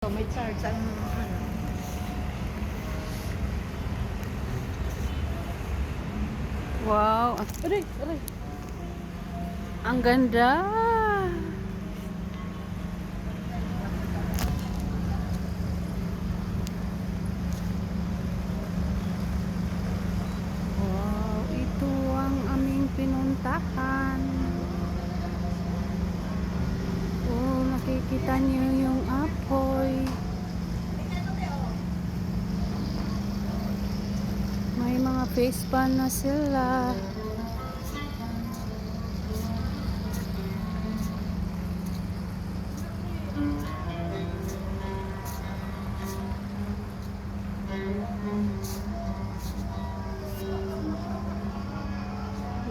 So, may charge ang ano. Wow. Aray, aray. Ang ganda. Wow, ito ang aming pinuntahan. Oh, nakikita niyo yung apoy. May mga face pan na sila.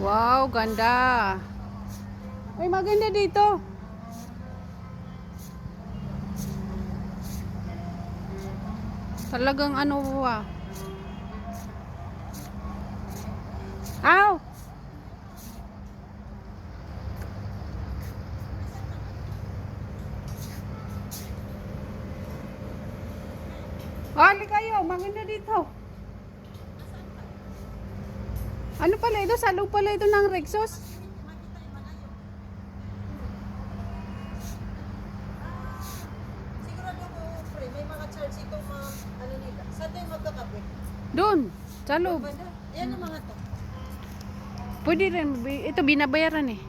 Wow, ganda. Ay, maganda dito. Talagang ano ah. Aw! Ali kayo, maganda dito. Ano pala ito? Sa loob pala ito ng Rexos? Sigurado ko, pre, may mga charge itong mga ano nila. Saan tayo magkakape? Doon, sa loob. Banda? Yan ang mga to. Pwede rin. Ito binabayaran eh.